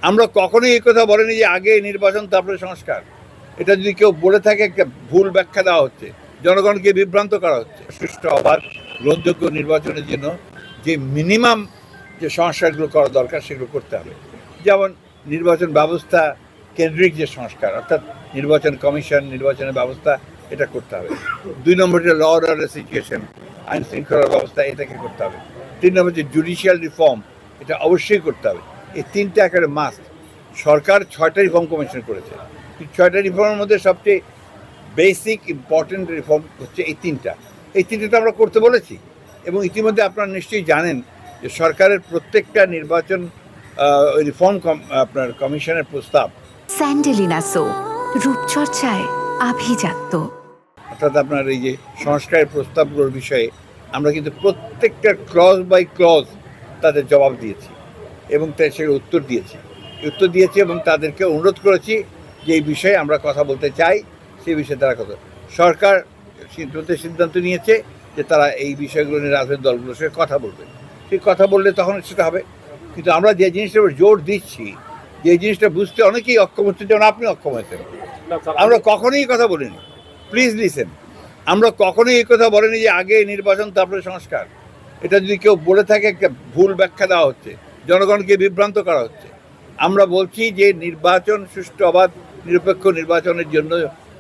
আমরা কখনোই এই কথা বলিনি যে আগে নির্বাচন তারপরে সংস্কার। এটা যদি কেউ বলে থাকে একটা ভুল ব্যাখ্যা দেওয়া হচ্ছে, জনগণকে বিভ্রান্ত করা হচ্ছে। সুষ্ঠু অবাধ গ্রহণযোগ্য নির্বাচনের জন্য যে মিনিমাম যে সংস্কারগুলো করা দরকার সেগুলো করতে হবে। যেমন নির্বাচন ব্যবস্থা কেন্দ্রিক যে সংস্কার, অর্থাৎ নির্বাচন কমিশন, নির্বাচনের ব্যবস্থা, এটা করতে হবে। 2 নম্বর যে ল অর্ডার সিচুয়েশন, আইন শৃঙ্খলার ব্যবস্থা, এটাকে করতে হবে। 3 নম্বর যে জুডিশিয়াল রিফর্ম, এটা অবশ্যই করতে হবে। এই 3টা একেবারে মাস্ট। সরকার 6টা রিফর্ম কমিশন করেছে, 6টা রিফর্মের মধ্যে সবচেয়ে বেসিক ইম্পর্টেন্ট রিফর্ম হচ্ছে এই 3টা। এই 3টা তো আমরা করতে বলেছি, এবং ইতিমধ্যে আপনারা নিশ্চয়ই জানেন যে সরকারের প্রত্যেকটা নির্বাচন রিফর্ম আপনার কমিশনের প্রস্তাব, স্যান্ডেলিনা সো, রূপচর্চায় আভিজাত্য, অর্থাৎ আপনার এই যে সংস্কারের প্রস্তাবগুলোর বিষয়ে আমরা কিন্তু প্রত্যেকটা ক্লজ বাই ক্লজ তাদের জবাব দিয়েছি এবং সেগুলো উত্তর দিয়েছি এবং তাদেরকে অনুরোধ করেছি যে এই বিষয়ে আমরা কথা বলতে চাই। সেই বিষয়ে তারা কথা, সরকার সিদ্ধান্ত নিয়েছে যে তারা এই বিষয়গুলো নিয়ে রাজনৈতিক দলগুলোর সঙ্গে কথা বলবে। সেই কথা বললে তখন সেটা হবে। কিন্তু আমরা যে জিনিসটার উপর জোর দিচ্ছি, যে জিনিসটা বুঝতে অনেকেই অক্ষম হচ্ছে, যেমন আপনি অক্ষম হয়েছেন, আমরা কখনোই কথা বলিনি। প্লিজ লিসেন, আমরা কখনোই এই কথা বলিনি যে আগে নির্বাচন তারপরে সংস্কার। এটা যদি কেউ বলে থাকে একটা ভুল ব্যাখ্যা দেওয়া হচ্ছে, জনগণকে বিভ্রান্ত করা হচ্ছে। আমরা বলছি যে নির্বাচন সুষ্ঠু অবাধ নিরপেক্ষ নির্বাচনের জন্য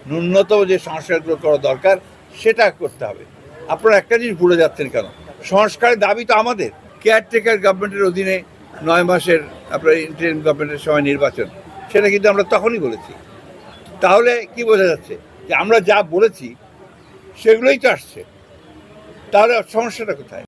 ন্যূনতম যে সংস্কারগুলো করা দরকার সেটা করতে হবে। আপনারা একটা জিনিস ভুলে যাচ্ছেন কেন, সংস্কারের দাবি তো আমাদের। কেয়ারটেকার গভর্নমেন্টের অধীনে 9 মাসের আপনার ইন্টারিম গভর্নমেন্টের সময় নির্বাচন, সেটা কিন্তু আমরা তখনই বলেছি। তাহলে কি বোঝা যাচ্ছে যে আমরা যা বলেছি সেগুলোই তো আসছে, তাহলে সমস্যাটা কোথায়?